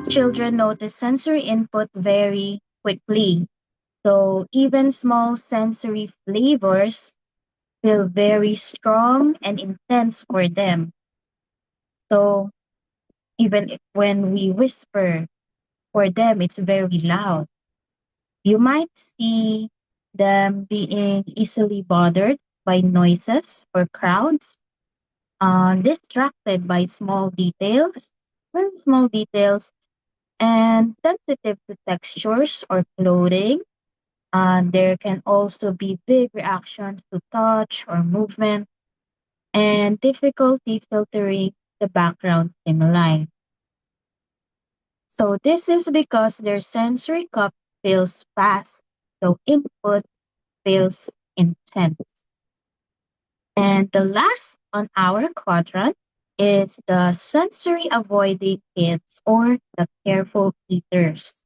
children notice sensory input very quickly. So even small sensory flavors feel very strong and intense for them. So even when we whisper, for them it's very loud. You might see them being easily bothered by noises or crowds, distracted by small details, very small details, and sensitive to textures or clothing. There can also be big reactions to touch or movement and difficulty filtering the background stimuli. So this is because their sensory cup feels fast, so input feels intense. And the last on our quadrant is the sensory avoiding kids or the careful eaters.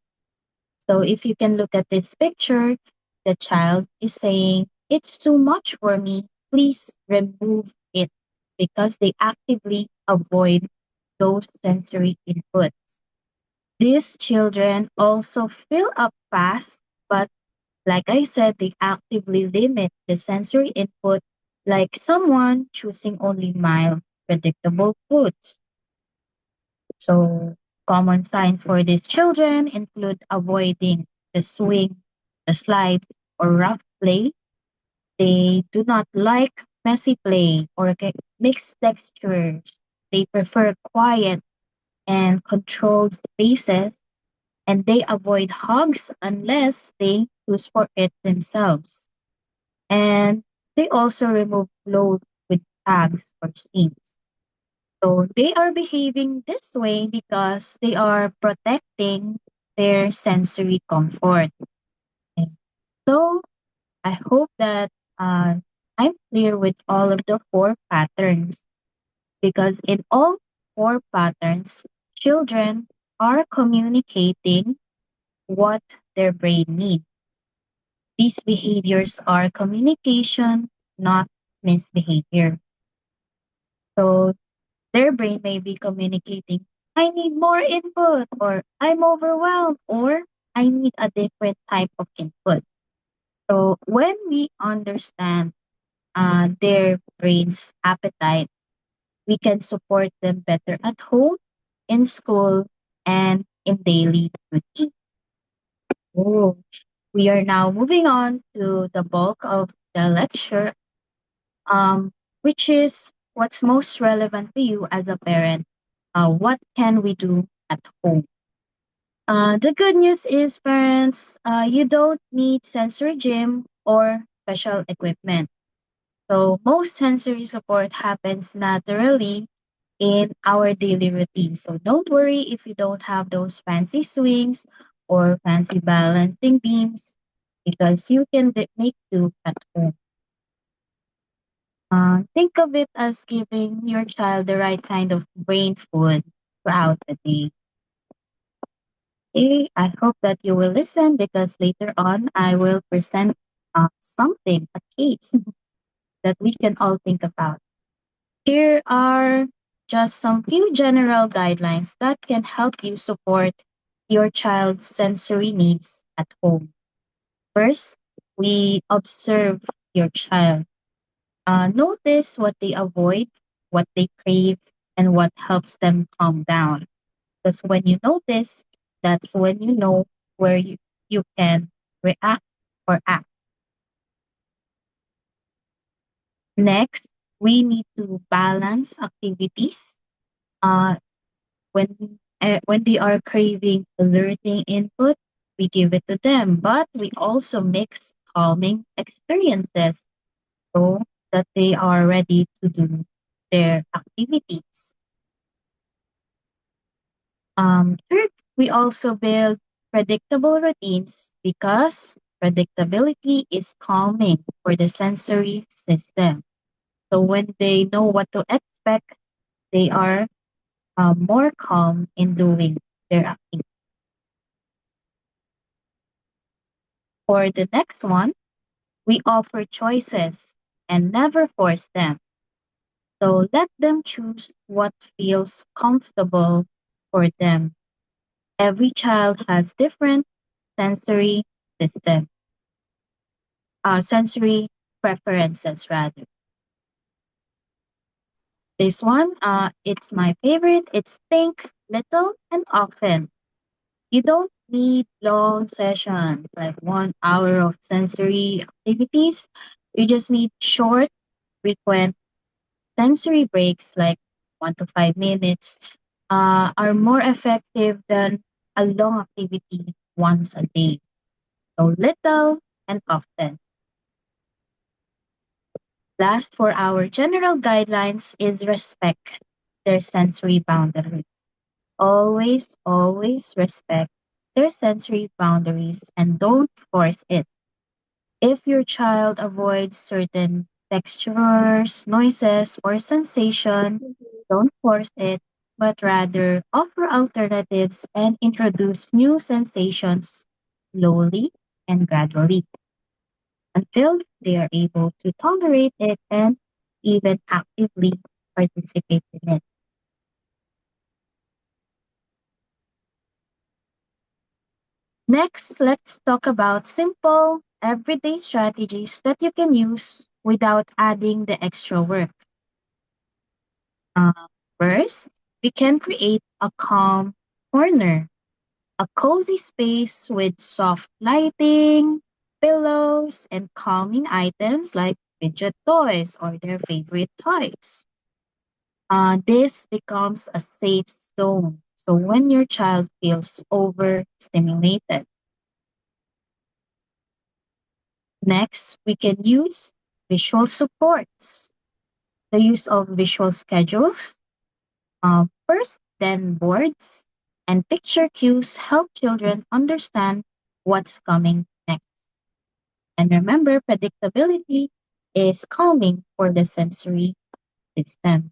So if you can look at this picture, the child is saying, it's too much for me. Please remove it because they actively avoid those sensory inputs. These children also fill up fast, but like I said, they actively limit the sensory input, like someone choosing only mild, predictable foods. So, common signs for these children include avoiding the swing, the slides, or rough play. They do not like messy play or mixed textures. They prefer quiet and controlled spaces, and they avoid hugs unless they choose for it themselves. And they also remove clothes with tags or seams. So they are behaving this way because they are protecting their sensory comfort. Okay. So I hope that uh, I'm clear with all of the four patterns because in all four patterns, children are communicating what their brain needs. These behaviors are communication, not misbehavior. So their brain may be communicating, I need more input, or I'm overwhelmed, or I need a different type of input. So when we understand their brain's appetite, we can support them better at home, in school, and in daily routine. Oh, we are now moving on to the bulk of the lecture, um, which is what's most relevant to you as a parent. What can we do at home? The good news is, parents, you don't need sensory gym or special equipment. So most sensory support happens naturally in our daily routine. So don't worry if you don't have those fancy swings or fancy balancing beams because you can make do at home. Think of it as giving your child the right kind of brain food throughout the day. Okay, I hope that you will listen because later on I will present something, a case that we can all think about. Here are just some few general guidelines that can help you support your child's sensory needs at home. First, we observe your child. Notice what they avoid, what they crave, and what helps them calm down. Because when you notice, that's when you know where you can react or act. Next, we need to balance activities. Uh, when they are craving alerting input, we give it to them, but we also mix calming experiences so that they are ready to do their activities. Third, we also build predictable routines because predictability is calming for the sensory system. So when they know what to expect, they are more calm in doing their activity. For the next one, we offer choices and never force them. So let them choose what feels comfortable for them. Every child has different sensory system, sensory preferences rather. This one, it's my favorite. It's think little and often. You don't need long sessions, like 1 hour of sensory activities. You just need short, frequent sensory breaks, like 1 to 5 minutes, are more effective than a long activity once a day. So little and often. Last, for our general guidelines is respect their sensory boundaries. Always respect their sensory boundaries and don't force it. If your child avoids certain textures, noises, or sensation, don't force it, but rather offer alternatives and introduce new sensations slowly and gradually until they are able to tolerate it and even actively participate in it. Next, let's talk about simple, everyday strategies that you can use without adding the extra work. Uh, First, we can create a calm corner, a cozy space with soft lighting, pillows, and calming items like fidget toys or their favorite toys. This becomes a safe zone. So when your child feels overstimulated, next, we can use visual supports. The use of visual schedules, first, then boards, and picture cues help children understand what's coming next. And remember, predictability is calming for the sensory system.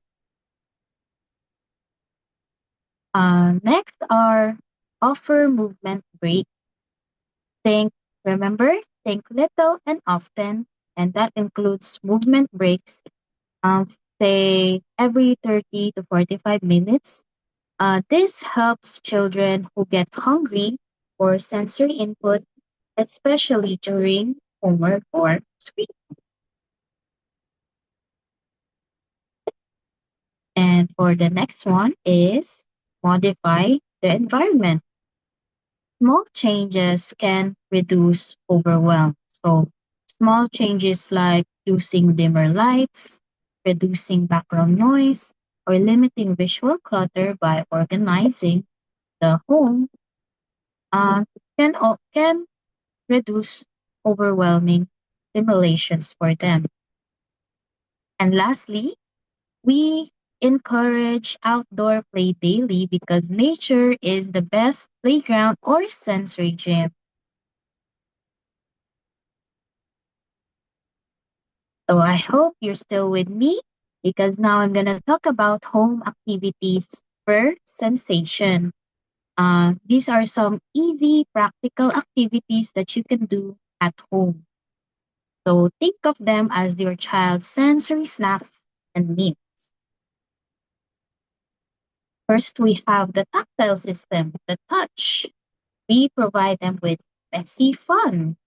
Next are offer movement break. Think, remember, think little and often, and that includes movement breaks, um, say every 30 to 45 minutes. This helps children who get hungry for sensory input, especially during homework or screen. And for the next one is modify the environment. Small changes can reduce overwhelm. So small changes like using dimmer lights, reducing background noise, or limiting visual clutter by organizing the home uh, can reduce overwhelming stimulations for them. And lastly, we encourage outdoor play daily because nature is the best playground or sensory gym. So I hope you're still with me because now I'm going to talk about home activities per sensation. These are some easy, practical activities that you can do at home. So think of them as your child's sensory snacks and needs. First, we have the tactile system, the touch. We provide them with messy fun.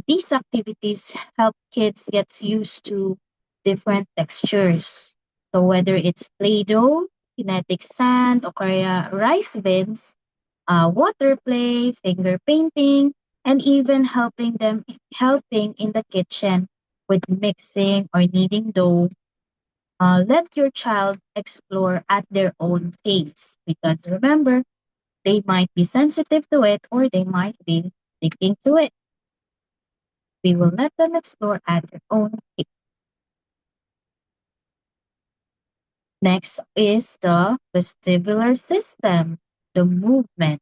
These activities help kids get used to different textures. So whether it's Play-Doh, kinetic sand, or kaya rice bins, water play, finger painting, and even helping in the kitchen with mixing or kneading dough. Let your child explore at their own pace because remember, they might be sensitive to it or they might be sticking to it. We will let them explore at their own pace. Next is the vestibular system, the movement.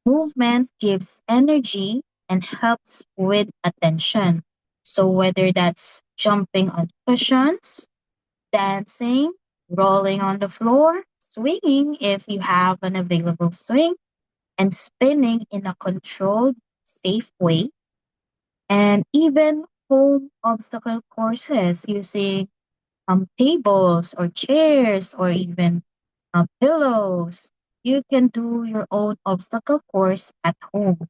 Movement gives energy and helps with attention. So whether that's jumping on cushions, dancing, rolling on the floor, swinging if you have an available swing, and spinning in a controlled, safe way, and even home obstacle courses using tables or chairs or even pillows. you can do your own obstacle course at home.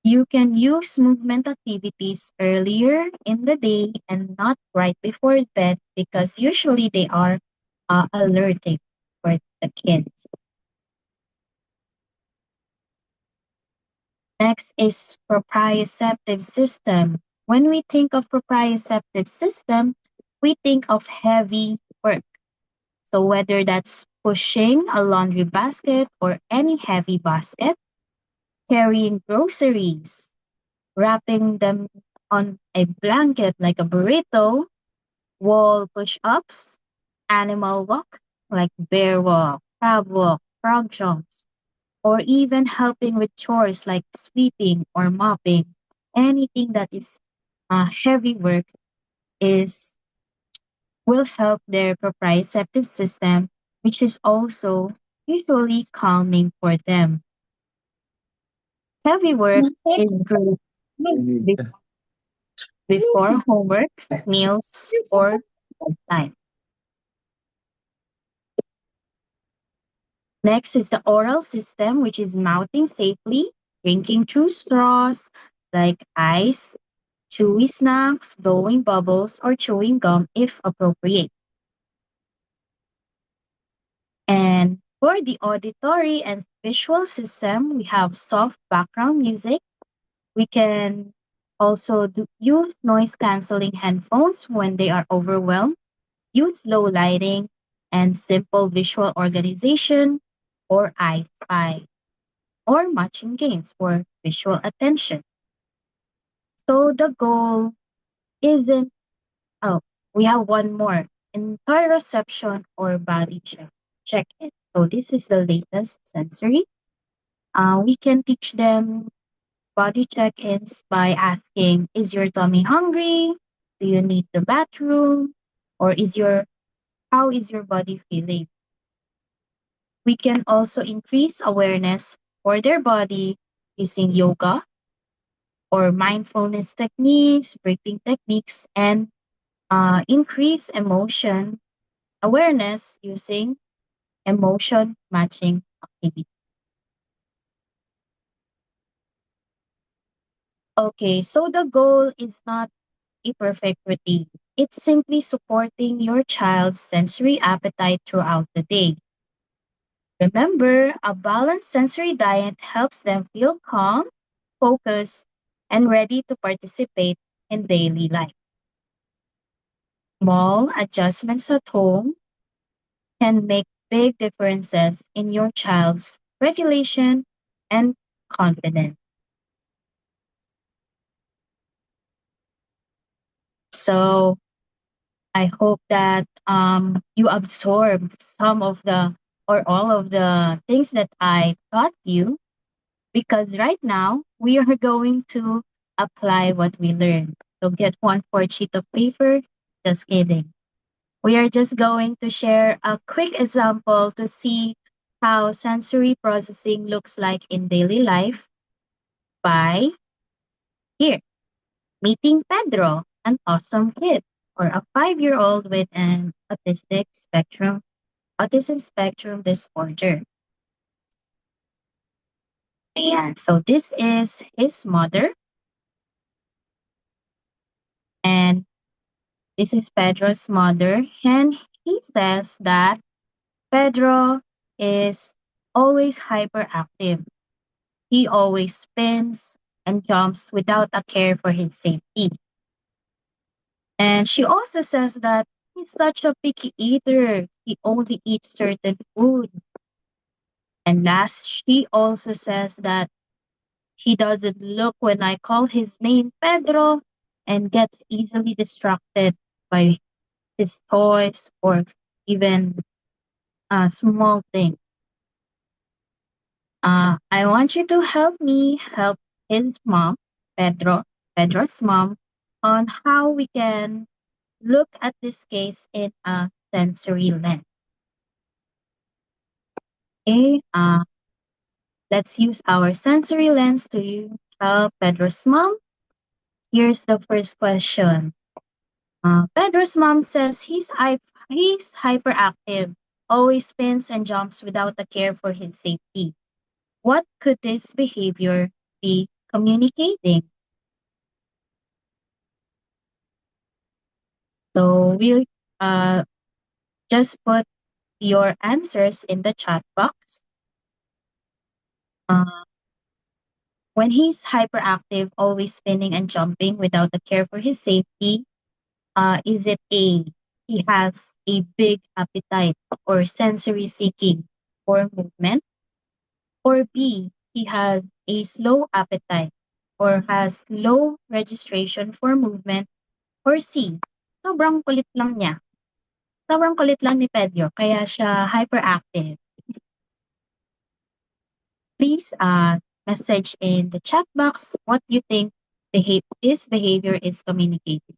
You can use movement activities earlier in the day and not right before bed because usually they are alerting for the kids. Next is proprioceptive system. When we think of proprioceptive system, we think of heavy work. So whether that's pushing a laundry basket or any heavy basket, carrying groceries, wrapping them on a blanket like a burrito, wall push-ups, animal walk like bear walk, crab walk, frog jumps, or even helping with chores like sweeping or mopping. Anything that is heavy work is will help their proprioceptive system, which is also usually calming for them. Heavy work is great be- before homework, meals, or bedtime. Next is the oral system, which is mouthing safely, drinking through straws like ice, chewy snacks, blowing bubbles, or chewing gum if appropriate. And for the auditory and visual system, we have soft background music. We can also use noise canceling headphones when they are overwhelmed, use low lighting, and simple visual organization or I spy or matching games for visual attention. So the goal isn't, oh, we have one more interoception or body check in. So this is the latest sensory. We can teach them body check-ins by asking, is your tummy hungry? Do you need the bathroom? Or how is your body feeling? We can also increase awareness for their body using yoga or mindfulness techniques, breathing techniques, and increase emotion awareness using emotion matching activity. Okay, so the goal is not a perfect routine. It's simply supporting your child's sensory appetite throughout the day. Remember, a balanced sensory diet helps them feel calm, focused, and ready to participate in daily life. Small adjustments at home can make big differences in your child's regulation and confidence. So I hope that you absorb some of the or all of the things that I taught you because right now we are going to apply what we learned. So get one for sheet of paper. Just kidding. We are just going to share a quick example to see how sensory processing looks like in daily life by here, meeting Pedro, an awesome kid, or a 5-year-old with an autism spectrum disorder. And so this is his mother, and this is Pedro's mother, and he says that Pedro is always hyperactive. He always spins and jumps without a care for his safety. And she also says that he's such a picky eater. He only eats certain food. And last, she also says that he doesn't look when I call his name Pedro and gets easily distracted by his toys or even a small thing. I want you to help me help his mom, Pedro's mom, on how we can look at this case in a sensory lens. Okay, let's use our sensory lens to help Pedro's mom. Here's the first question. Pedro's mom says he's hyperactive always spins and jumps without a care for his safety. What could this behavior be communicating? So we'll uh, just put your answers in the chat box. Uh, when he's hyperactive, always spinning and jumping without a care for his safety, is it A, he has a big appetite or sensory seeking for movement? Or B, he has a slow appetite or has low registration for movement? Or C, sobrang kulit lang niya. Sobrang kulit lang ni Pedro, kaya siya hyperactive. Please message in the chat box what you think this behavior is communicating.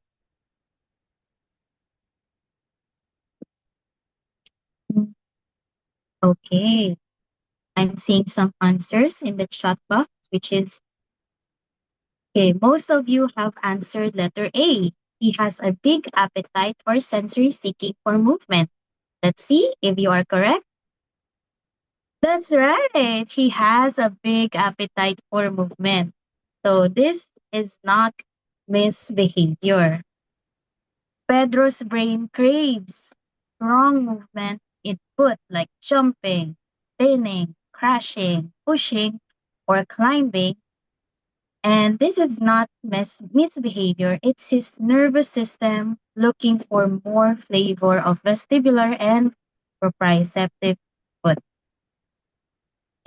Okay, I'm seeing some answers in the chat box, which is okay. Most of you have answered letter A. He has a big appetite or sensory seeking for movement. Let's see if you are correct. That's right. He has a big appetite for movement. So this is not misbehavior. Pedro's brain craves strong movement input like jumping, spinning, crashing, pushing, or climbing. And this is not misbehavior, it's his nervous system looking for more flavor of vestibular and proprioceptive input.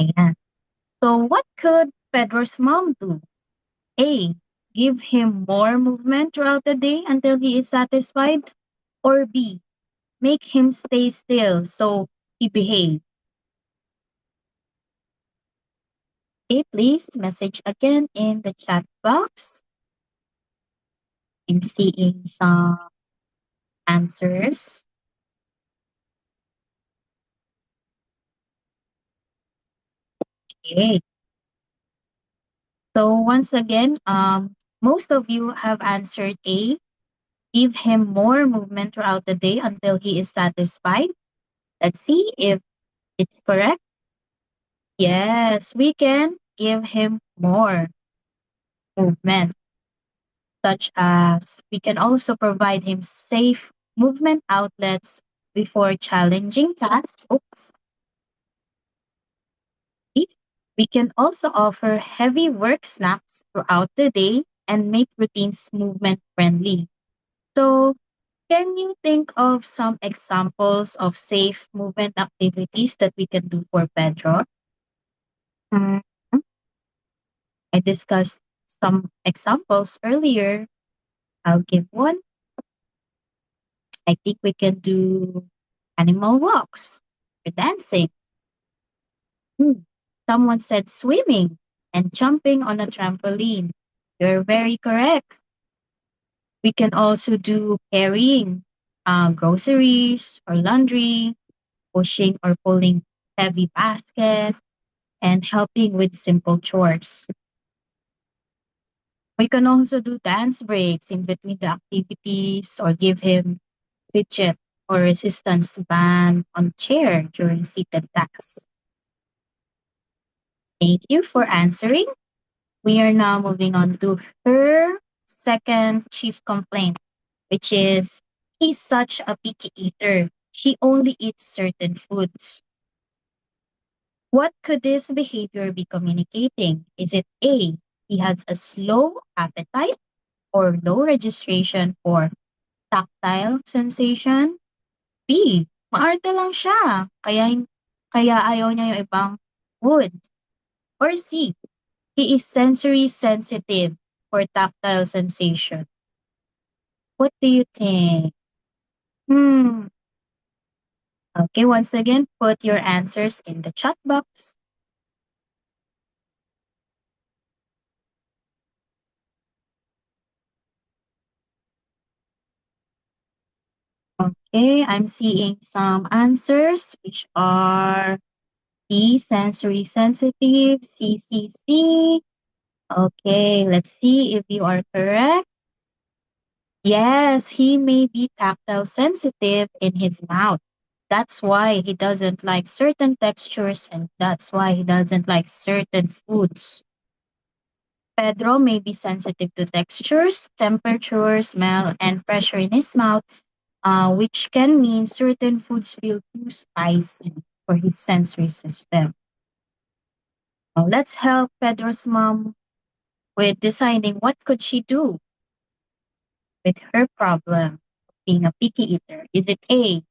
Ayan. So what could Pedro's mom do? A. Give him more movement throughout the day until he is satisfied. Or B. Make him stay still so he behaves. Okay, please message again in the chat box. I'm seeing some answers. Okay. So once again, most of you have answered A. Give him more movement throughout the day until he is satisfied. Let's see if it's correct. Yes, we can give him more movement, such as we can also provide him safe movement outlets before challenging tasks. Oops. We can also offer heavy work snacks throughout the day and make routines movement friendly. So, can you think of some examples of safe movement activities that we can do for Pedro? Mm, I discussed some examples earlier. I'll give one. I think we can do animal walks or dancing. Hmm. Someone said swimming and jumping on a trampoline. You're very correct. We can also do carrying groceries or laundry, pushing or pulling heavy baskets, and helping with simple chores. We can also do dance breaks in between the activities or give him fidget or resistance band on chair during seated tasks. Thank you for answering. We are now moving on to her second chief complaint, which is he's such a picky eater. She only eats certain foods. What could this behavior be communicating? Is it A, he has a slow appetite or low registration for tactile sensation? B, maarte lang siya, kaya ayaw niya yung ibang food. Or C, he is sensory sensitive for tactile sensation. What do you think? Hmm. Okay, once again, put your answers in the chat box. Okay, I'm seeing some answers which are B, sensory sensitive, CCC. Okay, let's see if you are correct. Yes, he may be tactile sensitive in his mouth. That's why he doesn't like certain textures and that's why he doesn't like certain foods. Pedro may be sensitive to textures, temperature, smell, and pressure in his mouth, which can mean certain foods feel too spicy for his sensory system. Now, let's help Pedro's mom with deciding what could she do with her problem of being a picky eater. Is it A,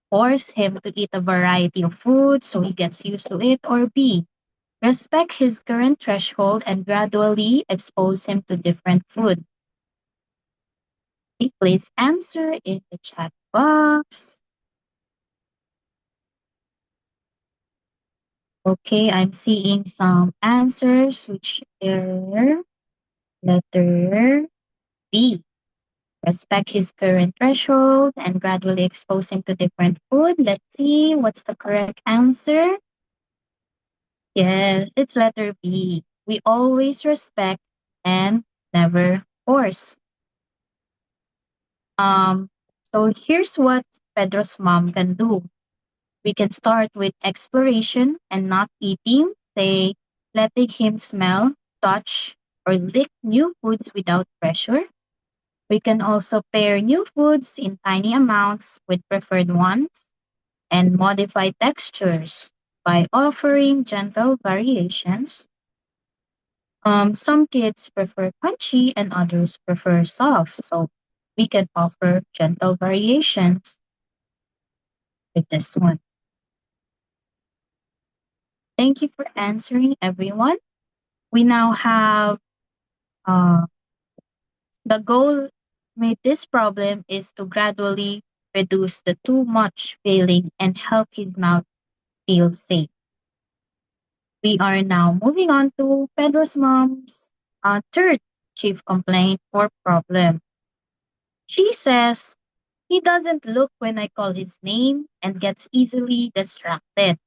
force him to eat a variety of foods so he gets used to it, or B, respect his current threshold and gradually expose him to different food? Please answer in the chat box. Okay, I'm seeing some answers which are letter B. Respect his current threshold and gradually expose him to different food. Let's see what's the correct answer. Yes, it's letter B. We always respect and never force. Um, so here's what Pedro's mom can do. We can start with exploration and not eating, say letting him smell, touch, or lick new foods without pressure. We can also pair new foods in tiny amounts with preferred ones and modify textures by offering gentle variations. Some kids prefer crunchy and others prefer soft, so we can offer gentle variations with this one. Thank you for answering, everyone. We now have uh, the goal with this problem is to gradually reduce the too much feeling and help his mouth feel safe. We are now moving on to Pedro's mom's third chief complaint or problem. She says he doesn't look when I call his name and gets easily distracted.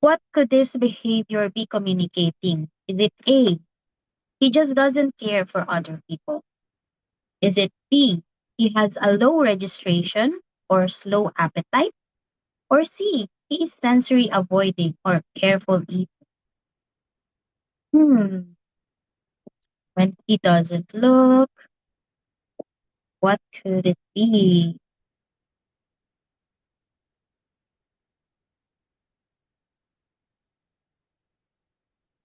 What could this behavior be communicating? Is it A, he just doesn't care for other people? Is it B, he has a low registration or slow appetite? Or C, he is sensory avoiding or careful eating? Hmm, when he doesn't look, what could it be?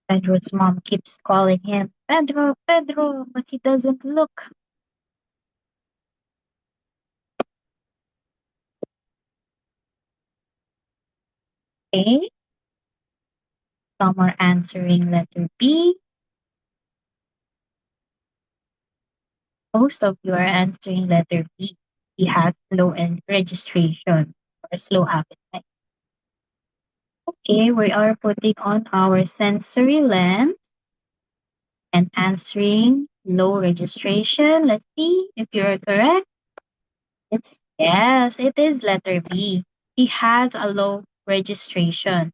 Pedro's mom keeps calling him, Pedro, Pedro, but he doesn't look. A, some are answering letter B. Most of you are answering letter B. He has slow and registration or slow appetite. Okay, we are putting on our sensory lens and answering low registration. Let's see if you're correct. It's yes, it is letter B. He has a low registration.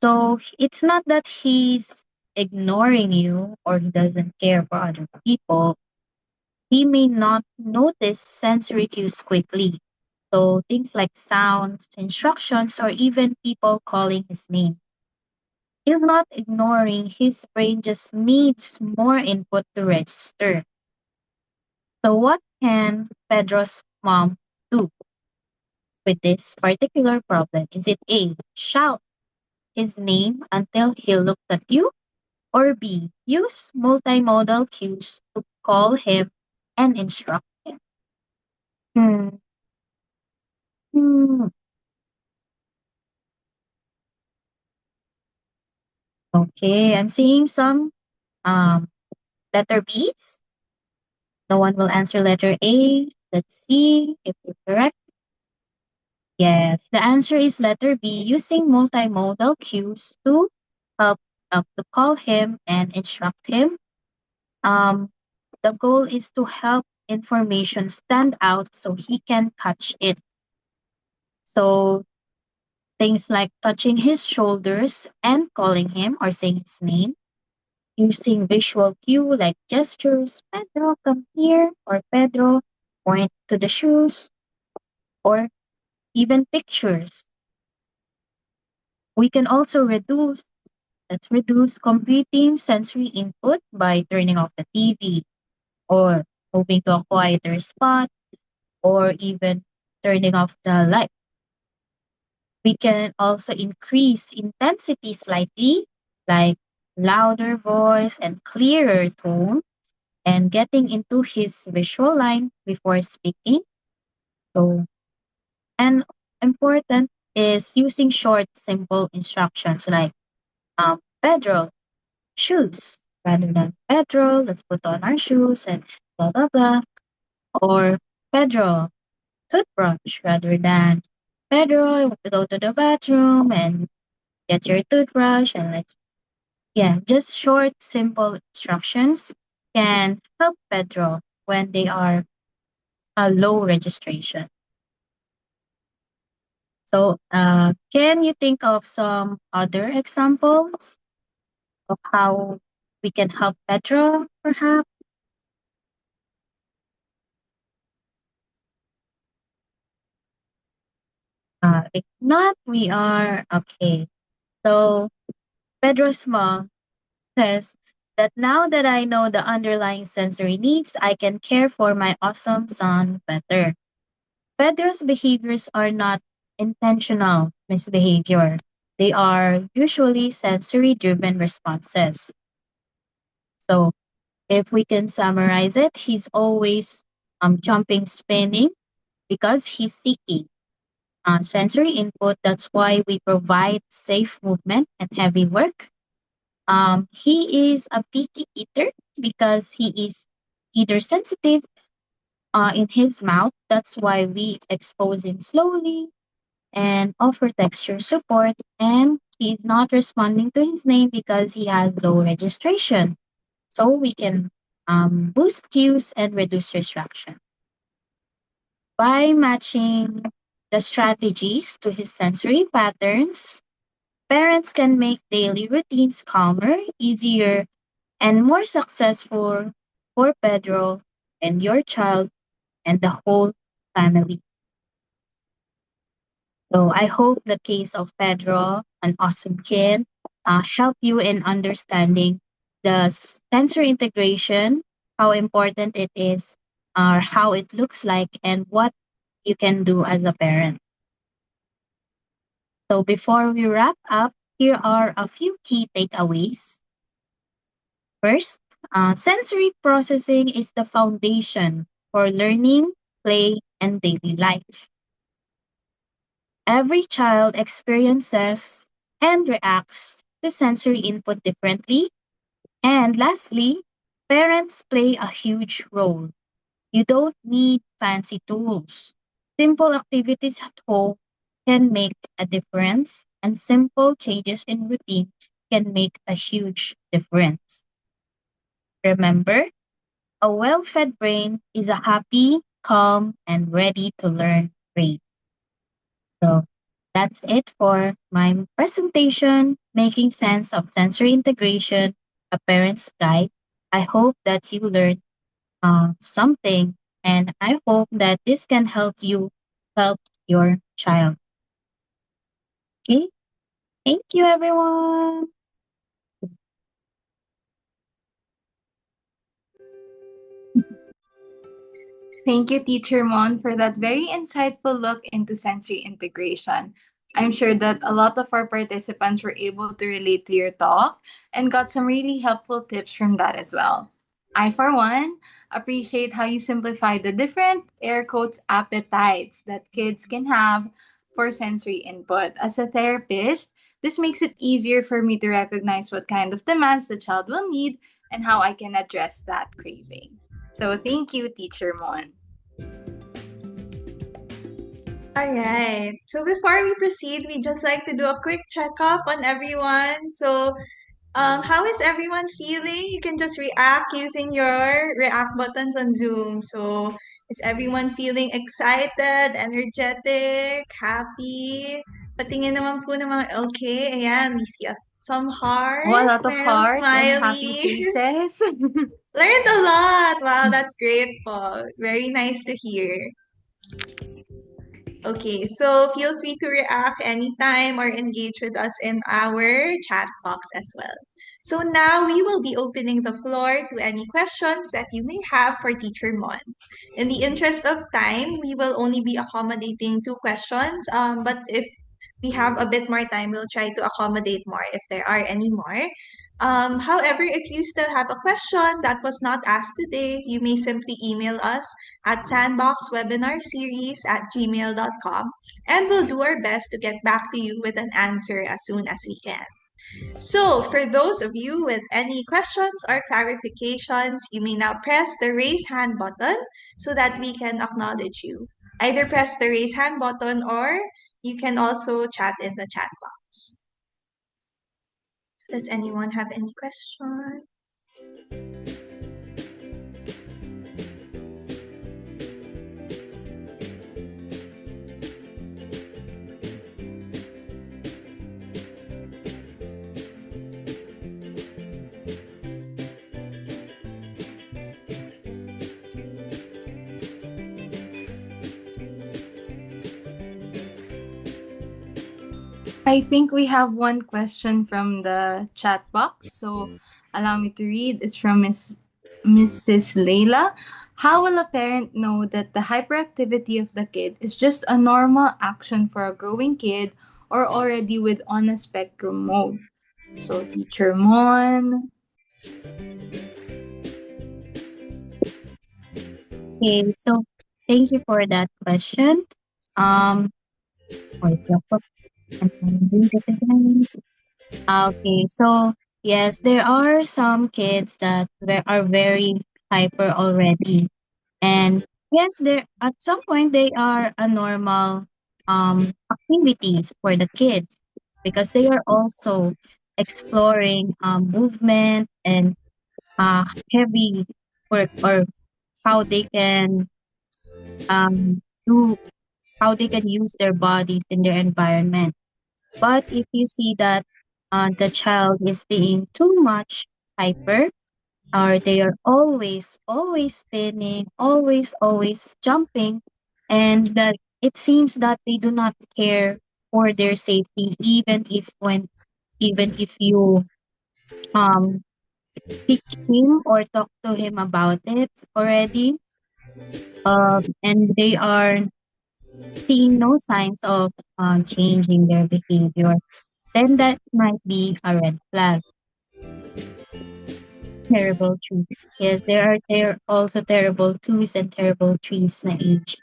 So it's not that he's ignoring you or he doesn't care for other people. He may not notice sensory cues quickly. So things like sounds, instructions, or even people calling his name. He's not ignoring, his brain just needs more input to register. So what can Pedro's mom do with this particular problem? Is it A, shout his name until he looks at you? Or B, use multimodal cues to call him and instruct him? Hmm. Hmm. Okay, I'm seeing some um letter B's. No one will answer letter A. Let's see if you're correct. Yes, the answer is letter B, using multimodal cues to help to call him and instruct him. Um, the goal is to help information stand out so he can catch it. So things like touching his shoulders and calling him or saying his name, using visual cue like gestures, Pedro, come here, or Pedro, point to the shoes, or even pictures. We can also reduce computing sensory input by turning off the TV or moving to a quieter spot or even turning off the light. We can also increase intensity slightly, like louder voice and clearer tone, and getting into his visual line before speaking. So, and important is using short, simple instructions like Pedro, shoes, rather than Pedro, let's put on our shoes and blah blah blah. Or Pedro, toothbrush, rather than Pedro, I want to go to the bathroom and get your toothbrush and let's yeah, just short, simple instructions can help Pedro when they are a low registration. So, can you think of some other examples of how we can help Pedro, perhaps? If not, we are okay. So, Pedro's mom says that now that I know the underlying sensory needs, I can care for my awesome son better. Pedro's behaviors are not intentional misbehavior. They are usually sensory driven responses. So, if we can summarize it, he's always jumping, spinning because he's seeking sensory input. That's why we provide safe movement and heavy work. He is a picky eater because he is either sensitive in his mouth. That's why we expose him slowly and offer texture support. And he's not responding to his name because he has low registration. So we can boost cues and reduce distraction. By matching the strategies to his sensory patterns, parents can make daily routines calmer, easier, and more successful for Pedro and your child and the whole family. So I hope the case of Pedro, an awesome kid, help you in understanding the sensory integration, how important it is, or how it looks like, and what you can do as a parent. So before we wrap up, here are a few key takeaways. First, sensory processing is the foundation for learning, play, and daily life. Every child experiences and reacts to sensory input differently. And lastly, parents play a huge role. You don't need fancy tools. Simple activities at home can make a difference, and simple changes in routine can make a huge difference. Remember, a well fed brain is a happy, calm, and ready to learn brain. So that's it for my presentation, Making Sense of Sensory Integration, a Parent's Guide. I hope that you learned something, and I hope that this can help you help your child. Okay, thank you, everyone. Thank you, Teacher Mon, for that very insightful look into sensory integration. I'm sure that a lot of our participants were able to relate to your talk and got some really helpful tips from that as well. I, for one, appreciate how you simplified the different air quotes appetites that kids can have for sensory input. As a therapist, this makes it easier for me to recognize what kind of demands the child will need and how I can address that craving. So thank you, Teacher Mon. All right. So before we proceed, we just like to do a quick checkup on everyone. So, how is everyone feeling? You can just react using your react buttons on Zoom. So, is everyone feeling excited, energetic, happy? Patingin naman po ng mga okay. Ayan, we see us some Oh, a hearts. lot of Meron hearts and happy smiley. faces. Learned a lot. Wow, that's great po. Very nice to hear. Okay, so feel free to react anytime or engage with us in our chat box as well. So now we will be opening the floor to any questions that you may have for Teacher Mon. In the interest of time, we will only be accommodating 2 questions. But if we have a bit more time, we'll try to accommodate more if there are any more. However, if you still have a question that was not asked today, you may simply email us at sandboxwebinarseries@gmail.com, and we'll do our best to get back to you with an answer as soon as we can. So, for those of you with any questions or clarifications, you may now press the raise hand button so that we can acknowledge you. Either press the raise hand button or you can also chat in the chat box. Does anyone have any questions? I think we have one question from the chat box. So allow me to read. It's from Mrs. Layla. How will a parent know that the hyperactivity of the kid is just a normal action for a growing kid or already with on a spectrum mode? So Teacher Mon. Okay, so thank you for that question. Um, wait, read it again. Okay, so yes, there are some kids that are very hyper already, and yes, there at some point they are a normal activities for the kids because they are also exploring movement and heavy work or how they can do how they can use their bodies in their environment. But if you see that the child is being too much hyper, or they are always spinning, always jumping, and that it seems that they do not care for their safety, even if you um teach him or talk to him about it already, and they are seeing no signs of changing their behavior, then that might be a red flag. Terrible trees. Yes, there are also terrible twos and terrible trees na age.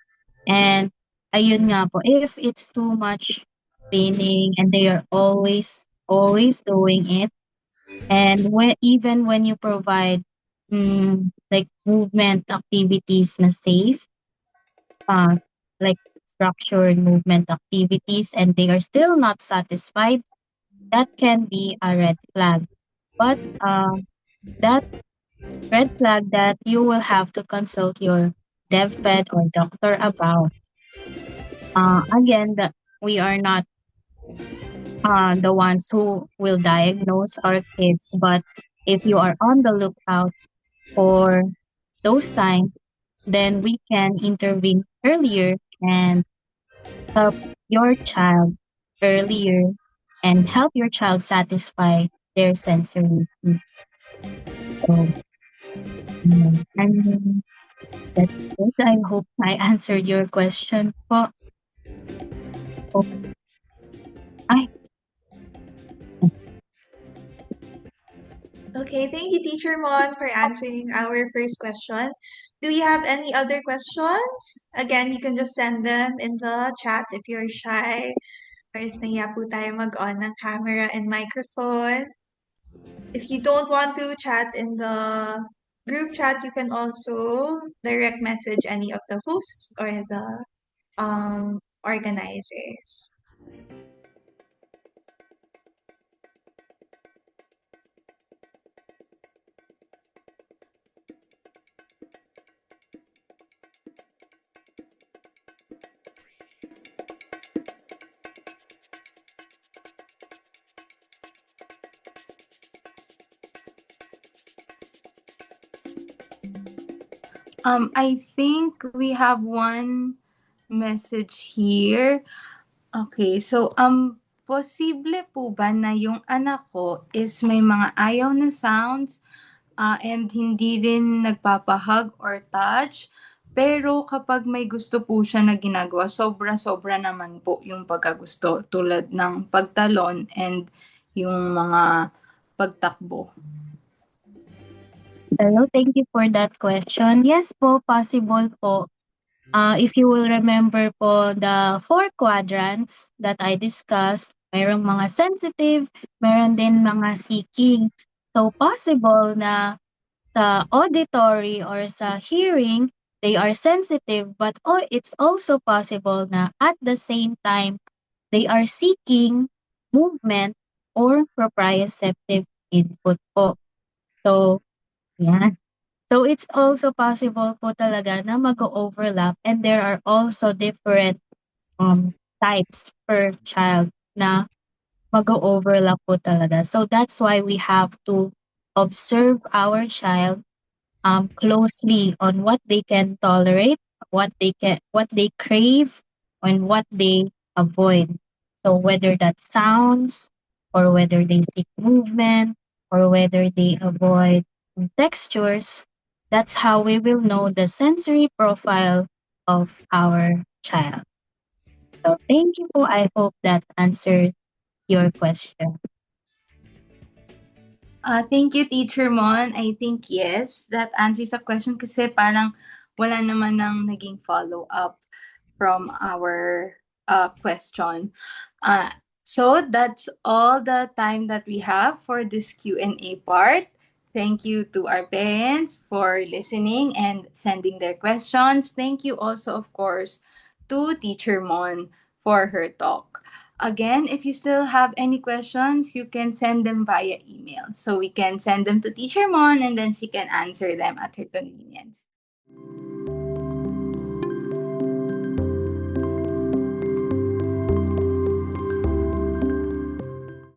And ayun nga po, if it's too much spinning and they are always doing it, and even when you provide like movement activities na safe, uh, like structured movement activities, and they are still not satisfied, that can be a red flag. But that red flag that you will have to consult your dev ped or doctor about. Again, that we are not the ones who will diagnose our kids, but if you are on the lookout for those signs, then we can intervene earlier and help your child earlier and help your child satisfy their sensory needs. So, and that's it. I hope I answered your question po. Oops. Ay, Okay, thank you, Teacher Mon, for answering our first question. Do we have any other questions? Again, you can just send them in the chat if you're shy or if nahiya po tayo mag-on ng camera and microphone. If you don't want to chat in the group chat, you can also direct message any of the hosts or the organizers. I think we have one message here. Okay, so posible po ba na yung anak ko is may mga ayaw na sounds and hindi rin nagpapahug or touch, pero kapag may gusto po siya na ginagawa, sobra-sobra naman po yung pagkagusto tulad ng pagtalon and yung mga pagtakbo. Hello, thank you for that question. Yes po, possible po. If you will remember po the 4 quadrants that I discussed, mayroong mga sensitive, meron din mga seeking. So possible na sa auditory or sa hearing, they are sensitive, but it's also possible na at the same time, they are seeking movement or proprioceptive input po. So, yan. So it's also possible po talaga na mag-overlap, and there are also different types per child na mag-overlap po talaga. So that's why we have to observe our child closely on what they can tolerate, what they crave, and what they avoid. So whether that's sounds, or whether they seek movement, or whether they avoid textures, that's how we will know the sensory profile of our child. So thank you po. I hope that answers your question. Thank you, Teacher Mon. I think yes, that answers the question kasi parang wala naman ng naging follow-up from our question. So that's all the time that we have for this Q&A part. Thank you to our parents for listening and sending their questions. Thank you also, of course, to Teacher Mon for her talk. Again, if you still have any questions, you can send them via email. So we can send them to Teacher Mon and then she can answer them at her convenience.